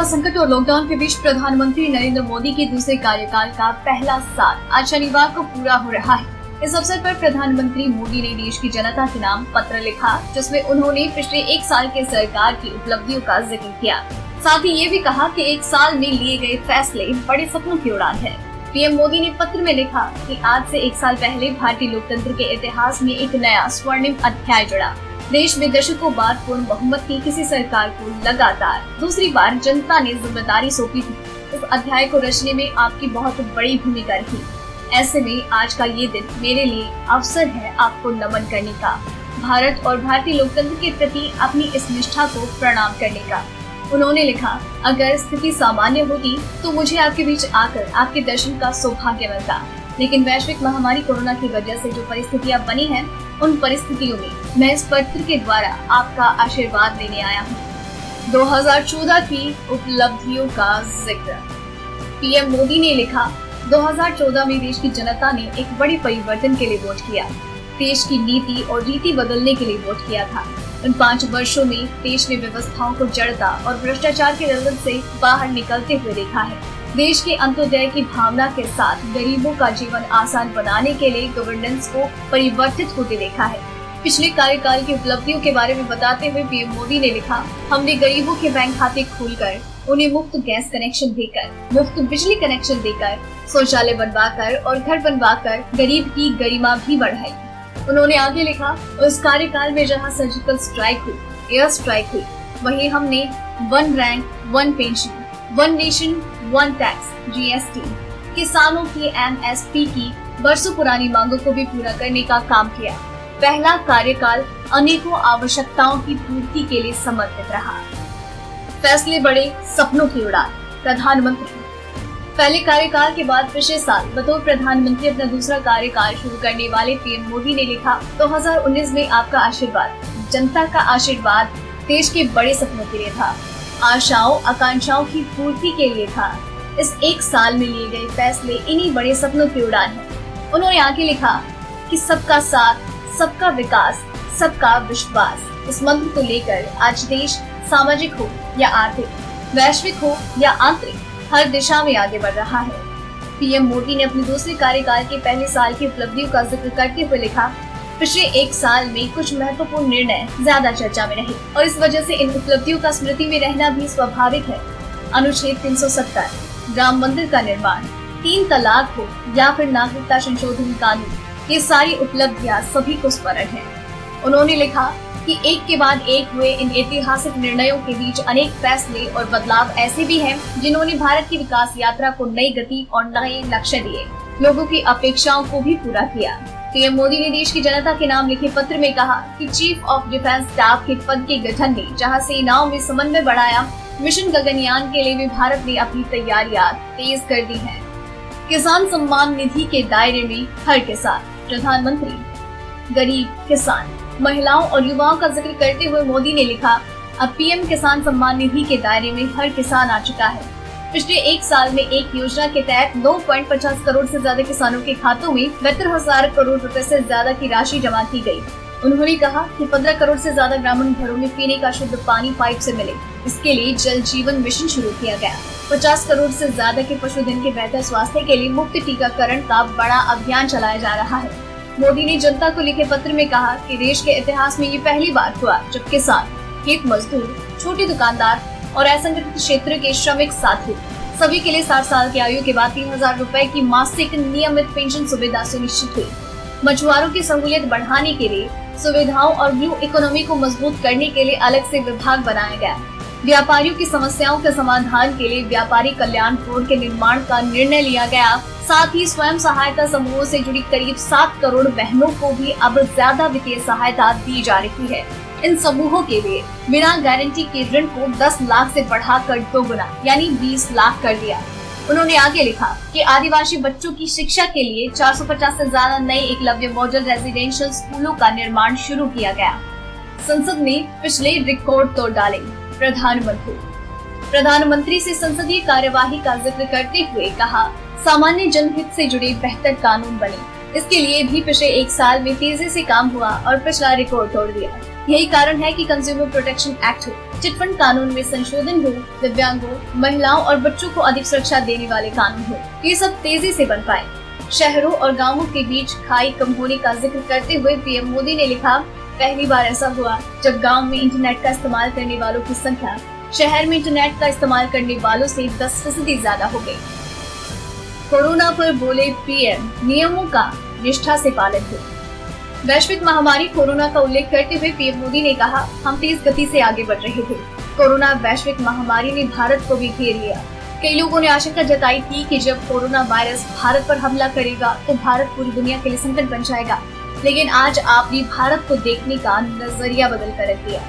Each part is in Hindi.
संकट और लॉकडाउन के बीच प्रधानमंत्री नरेंद्र मोदी के दूसरे कार्यकाल का पहला साल आज शनिवार को पूरा हो रहा है। इस अवसर पर प्रधानमंत्री मोदी ने देश की जनता के नाम पत्र लिखा, जिसमें उन्होंने पिछले एक साल के सरकार की उपलब्धियों का जिक्र किया। साथ ही ये भी कहा कि एक साल में लिए गए फैसले बड़े सपनों की उड़ान है। पीएम मोदी ने पत्र में लिखा कि आज से एक साल पहले भारतीय लोकतंत्र के इतिहास में एक नया स्वर्णिम अध्याय जुड़ा। देश में दशकों बाद पूर्ण बहुमत की किसी सरकार को लगातार दूसरी बार जनता ने जिम्मेदारी सौंपी थी। इस अध्याय को रचने में आपकी बहुत बड़ी भूमिका रही। ऐसे में आज का ये दिन मेरे लिए अवसर है आपको नमन करने का, भारत और भारतीय लोकतंत्र के प्रति अपनी इस निष्ठा को प्रणाम करने का। उन्होंने लिखा, अगर स्थिति सामान्य होती तो मुझे आपके बीच आकर आपके दर्शन का सौभाग्य मिलता, लेकिन वैश्विक महामारी कोरोना की वजह से जो परिस्थितियां बनी हैं, उन परिस्थितियों में मैं इस पत्र के द्वारा आपका आशीर्वाद लेने आया हूँ। 2014 की उपलब्धियों का जिक्र। पीएम मोदी ने लिखा, 2014 में देश की जनता ने एक बड़े परिवर्तन के लिए वोट किया। देश की नीति और रीति बदलने के लिए वोट किया था। उन 5 वर्षों में देश ने व्यवस्थाओं को जड़ता और भ्रष्टाचार के दलदल से बाहर निकलते हुए देखा है। देश के अंत्योदय की भावना के साथ गरीबों का जीवन आसान बनाने के लिए गवर्नेंस को परिवर्तित होते देखा है। पिछले कार्यकाल की उपलब्धियों के बारे में बताते हुए पीएम मोदी ने लिखा, हमने गरीबों के बैंक खाते खोलकर, उन्हें मुफ्त गैस कनेक्शन देकर, मुफ्त बिजली कनेक्शन देकर, शौचालय बनवाकर और घर बनवाकर गरीब की गरिमा भी बढ़ाई। उन्होंने आगे लिखा, उस कार्यकाल में जहाँ सर्जिकल स्ट्राइक हुई, एयर स्ट्राइक हुई, वहीं हमने 1 rank 1 pension, 1 nation 1 tax, GST, किसानों की एमएसपी की बरसों पुरानी मांगों को भी पूरा करने का काम किया। पहला कार्यकाल अनेकों आवश्यकताओं की पूर्ति के लिए समर्पित रहा। फैसले बड़े, सपनों की उड़ान। प्रधानमंत्री। पहले कार्यकाल के बाद पिछले साल बतौर प्रधानमंत्री अपना दूसरा कार्यकाल शुरू करने वाले पीएम मोदी ने लिखा, 2019 में आपका आशीर्वाद, जनता का आशीर्वाद देश के बड़े सपनों के लिए था, आशाओं आकांक्षाओं की पूर्ति के लिए था। इस एक साल में लिए गए फैसले इन्हीं बड़े सपनों की उड़ान है। उन्होंने आगे लिखा कि सबका साथ, सबका विकास, सबका विश्वास, इस मंत्र को लेकर आज देश सामाजिक हो या आर्थिक, वैश्विक हो या आंतरिक, हर दिशा में आगे बढ़ रहा है। पीएम मोदी ने अपने दूसरे कार्यकाल के पहले साल की उपलब्धियों का जिक्र करते हुए लिखा, पिछले एक साल में कुछ महत्वपूर्ण निर्णय ज्यादा चर्चा में रहे और इस वजह से इन उपलब्धियों का स्मृति में रहना भी स्वाभाविक है। अनुच्छेद 370, राम मंदिर का निर्माण, 3 तलाक हो या फिर नागरिकता संशोधन कानून, ये सारी उपलब्धियां सभी को स्मरण है। उन्होंने लिखा कि एक के बाद एक हुए इन ऐतिहासिक निर्णयों के बीच अनेक फैसले और बदलाव ऐसे भी हैं जिन्होंने भारत की विकास यात्रा को नई गति और नए लक्ष्य दिए, लोगों की अपेक्षाओं को भी पूरा किया। पीएम मोदी ने देश की जनता के नाम लिखे पत्र में कहा कि चीफ ऑफ डिफेंस स्टाफ के पद के गठन ने जहां सेनाओं में समन्वय बढ़ाया, मिशन गगनयान के लिए भी भारत ने अपनी तैयारियां तेज कर दी है। किसान सम्मान निधि के दायरे में हर किसान। प्रधानमंत्री। गरीब, किसान, महिलाओं और युवाओं का जिक्र करते हुए मोदी ने लिखा, अब पीएम किसान सम्मान निधि के दायरे में हर किसान आ चुका है। पिछले एक साल में एक योजना के तहत 9.50 करोड़ से ज्यादा किसानों के खातों में 72,000 करोड़ रुपए से ज्यादा की राशि जमा की गई। उन्होंने कहा कि 15 करोड़ से ज्यादा ग्रामीण घरों में पीने का शुद्ध पानी पाइप से मिले, इसके लिए जल जीवन मिशन शुरू किया गया। 50 करोड़ से ज्यादा के पशुधन के बेहतर स्वास्थ्य के लिए मुफ्त टीकाकरण का बड़ा अभियान चलाया जा रहा है। मोदी ने जनता को लिखे पत्र में कहा कि देश के इतिहास में ये पहली बार हुआ जब किसान, खेत मजदूर, छोटे दुकानदार और असंगठित क्षेत्र के श्रमिक साथी सभी के लिए 60 साल की आयु के बाद 3,000 रुपए की मासिक नियमित पेंशन सुविधा सुनिश्चित हुई। मछुआरों की सहूलियत बढ़ाने के लिए सुविधाओं और ब्लू इकोनॉमी को मजबूत करने के लिए अलग से विभाग बनाया गया। व्यापारियों की समस्याओं के समाधान के लिए व्यापारी कल्याण बोर्ड के निर्माण का निर्णय लिया गया। साथ ही स्वयं सहायता समूहों से जुड़ी करीब 7 करोड़ बहनों को भी अब ज्यादा वित्तीय सहायता दी जा रही है। इन समूहों के लिए बिना गारंटी के ऋण को 10 लाख से बढ़ाकर 2 गुना यानी 20 लाख कर दिया। उन्होंने आगे लिखा कि आदिवासी बच्चों की शिक्षा के लिए 450 से ज्यादा नए एकलव्य मॉडल रेजिडेंशियल स्कूलों का निर्माण शुरू किया गया। संसद ने पिछले रिकॉर्ड तोड़ डाले। प्रधानमंत्री से संसदीय कार्यवाही का जिक्र करते हुए कहा, सामान्य जनहित से जुड़े बेहतर कानून बने, इसके लिए भी पिछले एक साल में तेजी से काम हुआ और पिछला रिकॉर्ड तोड़ दिया। यही कारण है कि कंज्यूमर प्रोटेक्शन एक्ट हो, चिटफंड कानून में संशोधन हो, दिव्यांगों, महिलाओं और बच्चों को अधिक सुरक्षा देने वाले कानून हो, ये सब तेजी से बन पाए। शहरों और गाँवों के बीच खाई कम होने का जिक्र करते हुए पीएम मोदी ने लिखा, पहली बार ऐसा हुआ जब गाँव में इंटरनेट का इस्तेमाल करने वालों की संख्या शहर में इंटरनेट का इस्तेमाल करने वालों से 10% ज्यादा हो गई। कोरोना पर बोले पीएम, नियमों का निष्ठा से पालन हो। वैश्विक महामारी कोरोना का उल्लेख करते हुए पीएम मोदी ने कहा, हम तेज गति से आगे बढ़ रहे थे। कोरोना वैश्विक महामारी ने भारत को भी घेर लिया। कई लोगों ने आशंका जताई थी कि जब कोरोना वायरस भारत पर हमला करेगा तो भारत पूरी दुनिया के लिए संकट बन जाएगा, लेकिन आज आपने भारत को देखने का नजरिया बदल कर रख दिया।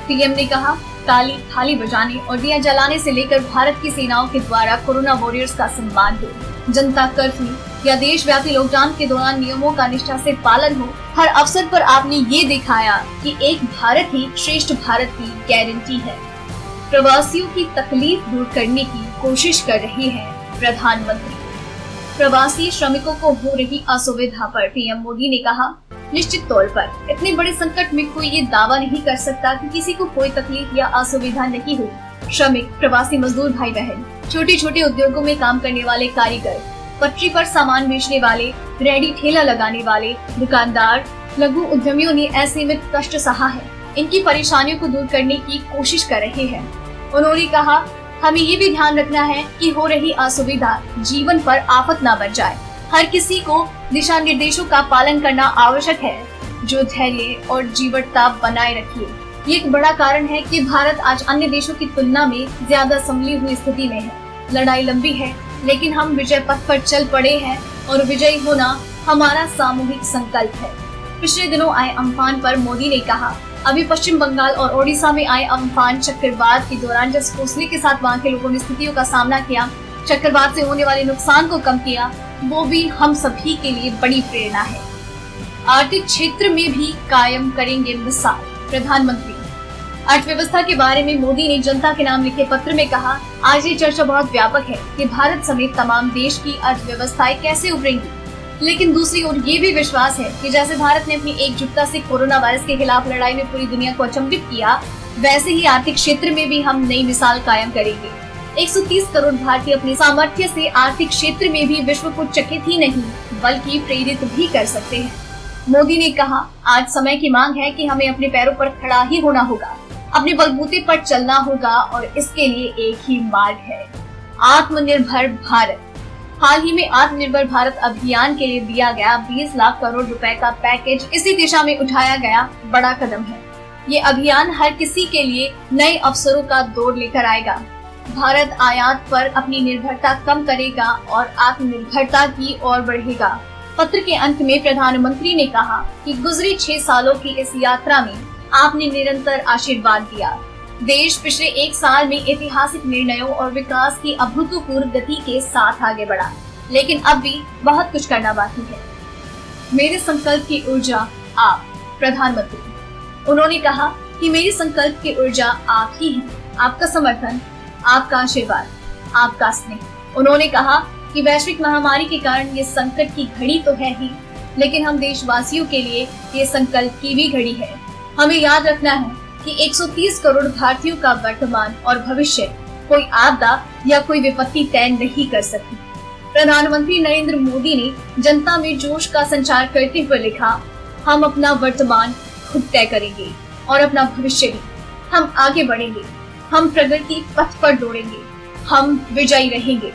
पीएम ने कहा, ताली थाली बजाने और दिया जलाने से लेकर भारत की सेनाओं के द्वारा कोरोना वॉरियर्स का सम्मान हो, जनता कर्फ्यू या देशव्यापी लॉकडाउन के दौरान नियमों का निष्ठा से पालन हो, हर अवसर पर आपने ये दिखाया कि एक भारत ही श्रेष्ठ भारत की गारंटी है। प्रवासियों की तकलीफ दूर करने की कोशिश कर रहे हैं प्रधानमंत्री। प्रवासी श्रमिकों को हो रही असुविधा पर पीएम मोदी ने कहा, निश्चित तौर पर इतने बड़े संकट में कोई ये दावा नहीं कर सकता कि किसी को कोई तकलीफ या असुविधा नहीं हुई। श्रमिक, प्रवासी मजदूर भाई बहन, छोटे छोटे उद्योगों में काम करने वाले कारीगर, पटरी पर सामान बेचने वाले, रेडी ठेला लगाने वाले, दुकानदार, लघु उद्यमियों ने ऐसे में कष्ट सहा है। इनकी परेशानियों को दूर करने की कोशिश कर रहे हैं। उन्होंने कहा, हमें ये भी ध्यान रखना है कि हो रही असुविधा जीवन पर आफत न बन जाए। हर किसी को दिशा निर्देशों का पालन करना आवश्यक है। जो धैर्य और जीवटता बनाए रखिए। ये एक बड़ा कारण है कि भारत आज अन्य देशों की तुलना में ज्यादा संभली हुई स्थिति में है। लड़ाई लंबी है, लेकिन हम विजय पथ पर चल पड़े हैं और विजयी होना हमारा सामूहिक संकल्प है। पिछले दिनों आए अम्फान पर मोदी ने कहा, अभी पश्चिम बंगाल और ओडिशा में आए अम्फान चक्रवात के दौरान जिस हौसले के साथ वहाँ के लोगों ने स्थितियों का सामना किया, चक्रवात से होने वाले नुकसान को कम किया, वो भी हम सभी के लिए बड़ी प्रेरणा है। आर्थिक क्षेत्र में भी कायम करेंगे मिसाल, प्रधानमंत्री। अर्थव्यवस्था के बारे में मोदी ने जनता के नाम लिखे पत्र में कहा, आज ये चर्चा बहुत व्यापक है कि भारत समेत तमाम देश की अर्थव्यवस्थाएं कैसे उभरेंगी, लेकिन दूसरी ओर ये भी विश्वास है कि जैसे भारत ने अपनी एकजुटता से कोरोना वायरस के खिलाफ लड़ाई में पूरी दुनिया को अचंभित किया, वैसे ही आर्थिक क्षेत्र में भी हम नई मिसाल कायम करेंगे। 130 करोड़ भारतीय अपने सामर्थ्य से आर्थिक क्षेत्र में भी विश्व को चकित ही नहीं बल्कि प्रेरित भी कर सकते हैं। मोदी ने कहा, आज समय की मांग है कि हमें अपने पैरों पर खड़ा ही होना होगा, अपने बलबूते पर चलना होगा और इसके लिए एक ही मार्ग है, आत्मनिर्भर भारत। हाल ही में आत्मनिर्भर भारत अभियान के लिए दिया गया 20 लाख करोड़ रुपए का पैकेज इसी दिशा में उठाया गया बड़ा कदम है। ये अभियान हर किसी के लिए नए अवसरों का दौर लेकर आएगा। भारत आयात पर अपनी निर्भरता कम करेगा और आत्मनिर्भरता की ओर बढ़ेगा। पत्र के अंत में प्रधानमंत्री ने कहा कि गुजरे 6 सालों की इस यात्रा में आपने निरंतर आशीर्वाद दिया। देश पिछले एक साल में ऐतिहासिक निर्णयों और विकास की अभूतपूर्व गति के साथ आगे बढ़ा, लेकिन अब भी बहुत कुछ करना बाकी है। मेरे संकल्प की ऊर्जा आप, प्रधानमंत्री। उन्होंने कहा कि मेरी संकल्प की ऊर्जा आप ही हैं, आपका समर्थन, आपका आशीर्वाद, आपका स्नेह। उन्होंने कहा कि वैश्विक महामारी के कारण ये संकट की घड़ी तो है ही, लेकिन हम देशवासियों के लिए ये संकल्प की भी घड़ी है। हमें याद रखना है कि 130 करोड़ भारतीयों का वर्तमान और भविष्य कोई आपदा या कोई विपत्ति तय नहीं कर सकती। प्रधानमंत्री नरेंद्र मोदी ने जनता में जोश का संचार करते हुए लिखा, हम अपना वर्तमान खुद तय करेंगे और अपना भविष्य भी। हम आगे बढ़ेंगे, हम प्रगति पथ पर दौड़ेंगे, हम विजयी रहेंगे।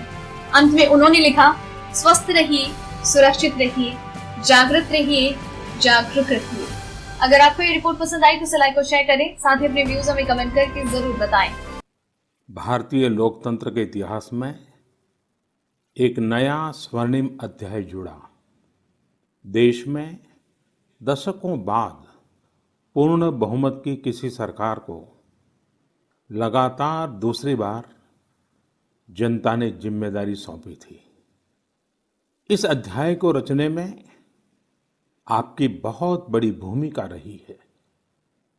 अंत में उन्होंने लिखा, स्वस्थ रहिए, सुरक्षित रहिए, जागृत रहिए, जागरूक रहिए। अगर आपको ये रिपोर्ट पसंद आई तो इसे लाइक और शेयर करें, साथ ही अपने व्यूज हमें कमेंट करके जरूर बताएं। भारतीय लोकतंत्र के इतिहास में एक नया स्वर्णिम अध्याय जुड़ा। देश में दशकों बाद पूर्ण बहुमत की किसी सरकार को लगातार दूसरी बार जनता ने जिम्मेदारी सौंपी थी। इस अध्याय को रचने में आपकी बहुत बड़ी भूमिका रही है।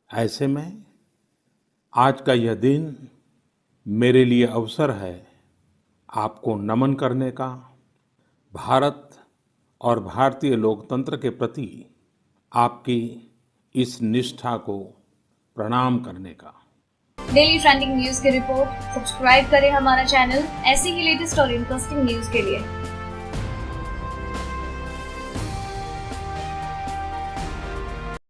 ऐसे में आज का यह दिन मेरे लिए अवसर है आपको नमन करने का, भारत और भारतीय लोकतंत्र के प्रति आपकी इस निष्ठा को प्रणाम करने का। डेली ट्रेंडिंग न्यूज की रिपोर्ट सब्सक्राइब करें हमारा चैनल ऐसी ही लेटेस्ट और इंटरेस्टिंग न्यूज के लिए।